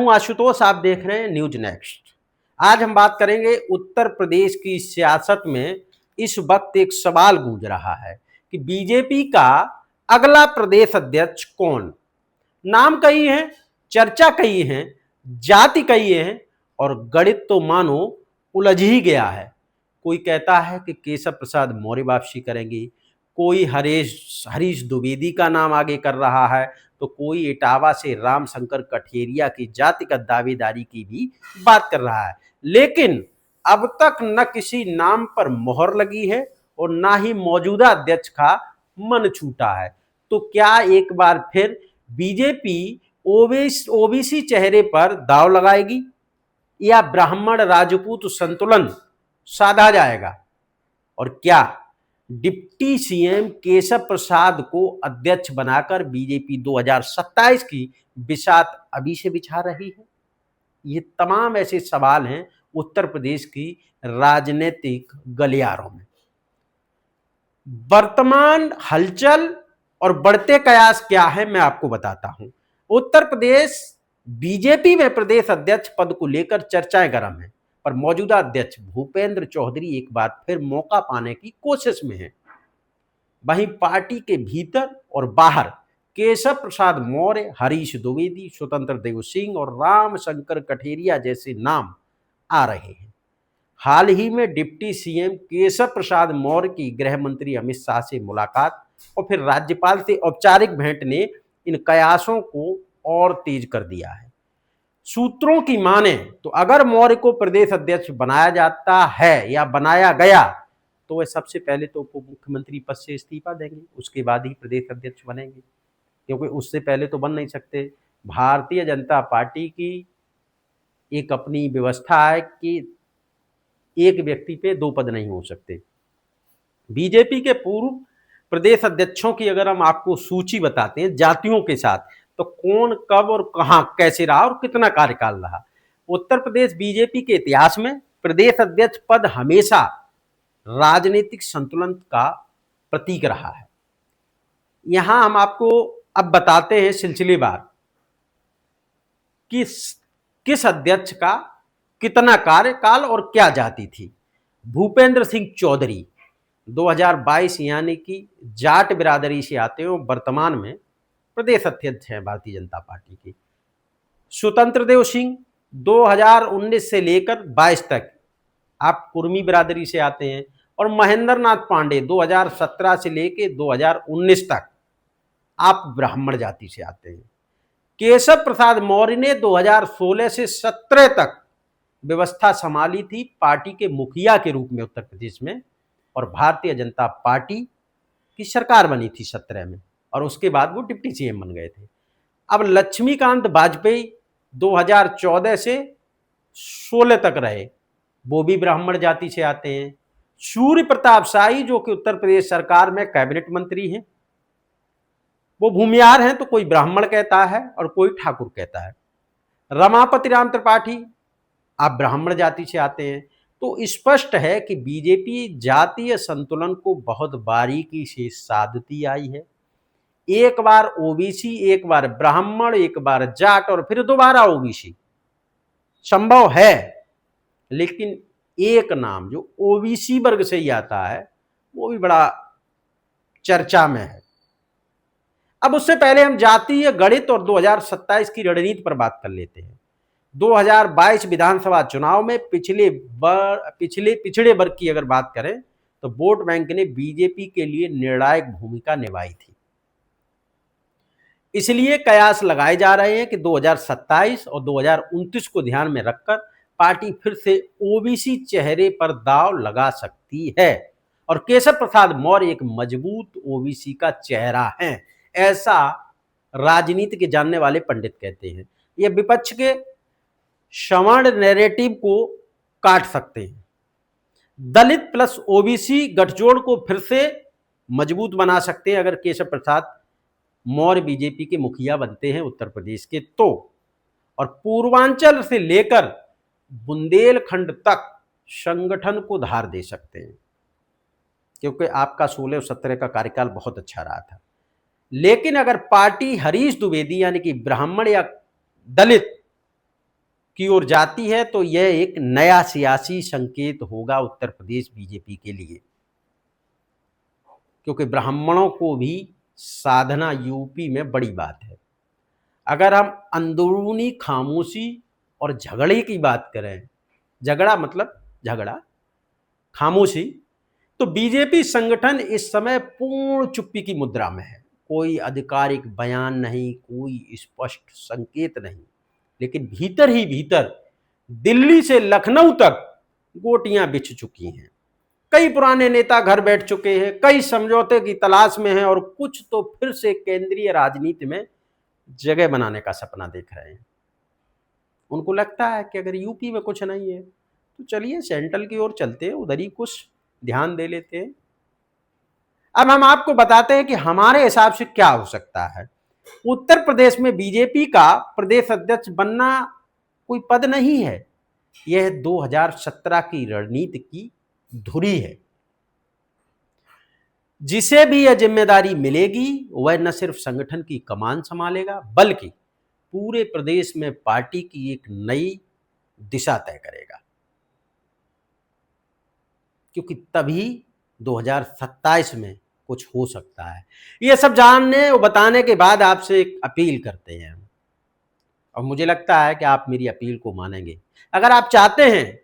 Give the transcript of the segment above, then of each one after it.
हूं आशुतोष, आप देख रहे हैं न्यूज नेक्स्ट। आज हम बात करेंगे उत्तर प्रदेश की सियासत में इस वक्त एक सवाल गूंज रहा है कि बीजेपी का अगला प्रदेश अध्यक्ष कौन। नाम कई हैं, चर्चा कई हैं, जाति कई हैं और गणित तो मानो उलझ ही गया है। कोई कहता है कि केशव प्रसाद मौर्य वापसी करेंगे, कोई हरीश द्विवेदी का नाम आगे कर रहा है, तो कोई इटावा से रामशंकर कठेरिया की जातिगत दावेदारी की भी बात कर रहा है। लेकिन अब तक न किसी नाम पर मोहर लगी है और ना ही मौजूदा अध्यक्ष का मन छूटा है। तो क्या एक बार फिर बीजेपी ओबीसी चेहरे पर दांव लगाएगी या ब्राह्मण राजपूत संतुलन साधा जाएगा? और क्या डिप्टी सीएम केशव प्रसाद को अध्यक्ष बनाकर बीजेपी 2027 की बिसात अभी से बिछा रही है? ये तमाम ऐसे सवाल हैं उत्तर प्रदेश की राजनीतिक गलियारों में। वर्तमान हलचल और बढ़ते कयास क्या है, मैं आपको बताता हूं। उत्तर प्रदेश बीजेपी में प्रदेश अध्यक्ष पद को लेकर चर्चाएं गर्म हैं, पर मौजूदा अध्यक्ष भूपेंद्र चौधरी एक बार फिर मौका पाने की कोशिश में हैं। वहीं पार्टी के भीतर और बाहर केशव प्रसाद मौर्य, हरीश द्विवेदी, स्वतंत्र देव सिंह और रामशंकर कठेरिया जैसे नाम आ रहे हैं। हाल ही में डिप्टी सीएम केशव प्रसाद मौर्य की गृह मंत्री अमित शाह से मुलाकात और फिर राज्यपाल से औपचारिक भेंट ने इन कयासों को और तेज कर दिया है। सूत्रों की माने तो अगर मौर्य को प्रदेश अध्यक्ष बनाया जाता है या बनाया गया तो वे सबसे पहले तो उप मुख्यमंत्री पद से इस्तीफा देंगे, उसके बाद ही प्रदेश अध्यक्ष बनेंगे, क्योंकि उससे पहले तो बन नहीं सकते। भारतीय जनता पार्टी की एक अपनी व्यवस्था है कि एक व्यक्ति पे 2 पद नहीं हो सकते। बीजेपी के पूर्व प्रदेश अध्यक्षों की अगर हम आपको सूची बताते हैं जातियों के साथ, तो कौन कब और कहां कैसे रहा और कितना कार्यकाल रहा। उत्तर प्रदेश बीजेपी के इतिहास में प्रदेश अध्यक्ष पद हमेशा राजनीतिक संतुलन का प्रतीक रहा है। यहां हम आपको अब बताते हैं सिलसिलेवार कि किस अध्यक्ष का कितना कार्यकाल और क्या जाति थी। भूपेंद्र सिंह चौधरी 2022 यानी कि जाट बिरादरी से आते हैं, वर्तमान में प्रदेश अध्यक्ष हैं भारतीय जनता पार्टी के। स्वतंत्र देव सिंह 2019 से लेकर 22 तक आप कुर्मी बिरादरी से आते हैं, और महेंद्र नाथ पांडे 2017 से लेकर 2019 तक आप ब्राह्मण जाति से आते हैं। केशव प्रसाद मौर्य ने 2016 से 17 तक व्यवस्था संभाली थी पार्टी के मुखिया के रूप में उत्तर प्रदेश में, और भारतीय जनता पार्टी की सरकार बनी थी 17 में, और उसके बाद वो डिप्टी सीएम बन गए थे। अब लक्ष्मीकांत वाजपेयी 2014 से 16 तक रहे, वो भी ब्राह्मण जाति से आते हैं। सूर्य प्रताप शाही जो कि उत्तर प्रदेश सरकार में कैबिनेट मंत्री हैं, वो भूमिहार हैं, तो कोई ब्राह्मण कहता है और कोई ठाकुर कहता है। रमापति राम त्रिपाठी आप ब्राह्मण जाति से आते हैं। तो स्पष्ट है कि बीजेपी जातीय संतुलन को बहुत बारीकी से साधती आई है। एक बार ओबीसी, एक बार ब्राह्मण, एक बार जाट और फिर दोबारा ओबीसी संभव है, लेकिन एक नाम जो ओबीसी वर्ग से ही आता है वो भी बड़ा चर्चा में है। अब उससे पहले हम जातीय गणित और 2027 की रणनीति पर बात कर लेते हैं। 2022 विधानसभा चुनाव में पिछड़े वर्ग की अगर बात करें तो वोट बैंक ने बीजेपी के लिए निर्णायक भूमिका निभाई थी। इसलिए कयास लगाए जा रहे हैं कि 2027 और 2029 को ध्यान में रखकर पार्टी फिर से ओबीसी चेहरे पर दांव लगा सकती है, और केशव प्रसाद मौर्य एक मजबूत ओबीसी का चेहरा है, ऐसा राजनीति के जानने वाले पंडित कहते हैं। ये विपक्ष के सवर्ण नैरेटिव को काट सकते हैं। दलित प्लस ओबीसी गठजोड़ को फिर से मजबूत बना सकते हैं अगर केशव प्रसाद मौर्य बीजेपी के मुखिया बनते हैं उत्तर प्रदेश के तो, और पूर्वांचल से लेकर बुंदेलखंड तक संगठन को धार दे सकते हैं, क्योंकि आपका 16 और 17 का कार्यकाल बहुत अच्छा रहा था। लेकिन अगर पार्टी हरीश द्विवेदी यानी कि ब्राह्मण या दलित की ओर जाती है तो यह एक नया सियासी संकेत होगा उत्तर प्रदेश बीजेपी के लिए, क्योंकि ब्राह्मणों को भी साधना यूपी में बड़ी बात है। अगर हम अंदरूनी खामोशी और झगड़े की बात करें, झगड़ा मतलब झगड़ा, खामोशी, तो बीजेपी संगठन इस समय पूर्ण चुप्पी की मुद्रा में है। कोई आधिकारिक बयान नहीं, कोई स्पष्ट संकेत नहीं, लेकिन भीतर ही भीतर दिल्ली से लखनऊ तक गोटियां बिछ चुकी हैं। कई पुराने नेता घर बैठ चुके हैं, कई समझौते की तलाश में हैं और कुछ तो फिर से केंद्रीय राजनीति में जगह बनाने का सपना देख रहे हैं। उनको लगता है कि अगर यूपी में कुछ नहीं है तो चलिए सेंट्रल की ओर चलते हैं, उधर ही कुछ ध्यान दे लेते हैं। अब हम आपको बताते हैं कि हमारे हिसाब से क्या हो सकता है। उत्तर प्रदेश में बीजेपी का प्रदेश अध्यक्ष बनना कोई पद नहीं है, यह 2017 की रणनीति की धुरी है। जिसे भी यह जिम्मेदारी मिलेगी वह न सिर्फ संगठन की कमान संभालेगा बल्कि पूरे प्रदेश में पार्टी की एक नई दिशा तय करेगा, क्योंकि तभी 2027 में कुछ हो सकता है। यह सब जानने और बताने के बाद आपसे एक अपील करते हैं और मुझे लगता है कि आप मेरी अपील को मानेंगे। अगर आप चाहते हैं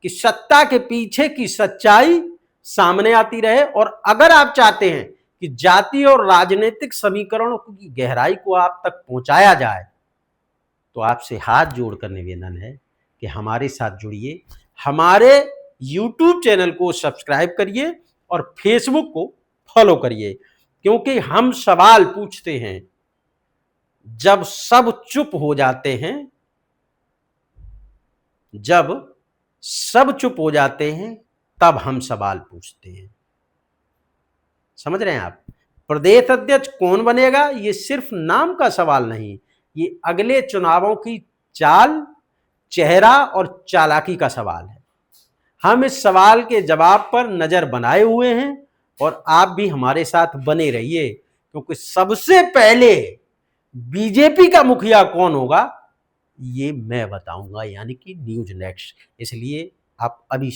कि सत्ता के पीछे की सच्चाई सामने आती रहे और अगर आप चाहते हैं कि जाति और राजनीतिक समीकरणों की गहराई को आप तक पहुंचाया जाए, तो आपसे हाथ जोड़कर निवेदन है कि हमारे साथ जुड़िए, हमारे YouTube चैनल को सब्सक्राइब करिए और फेसबुक को फॉलो करिए, क्योंकि हम सवाल पूछते हैं जब सब चुप हो जाते हैं, जब सब चुप हो जाते हैं तब हम सवाल पूछते हैं। समझ रहे हैं आप? प्रदेश अध्यक्ष कौन बनेगा ये सिर्फ नाम का सवाल नहीं, ये अगले चुनावों की चाल, चेहरा और चालाकी का सवाल है। हम इस सवाल के जवाब पर नजर बनाए हुए हैं और आप भी हमारे साथ बने रहिए, क्योंकि सबसे पहले बीजेपी का मुखिया कौन होगा ये मैं बताऊंगा, यानी कि न्यूज़ नेक्स्ट। इसलिए आप अभी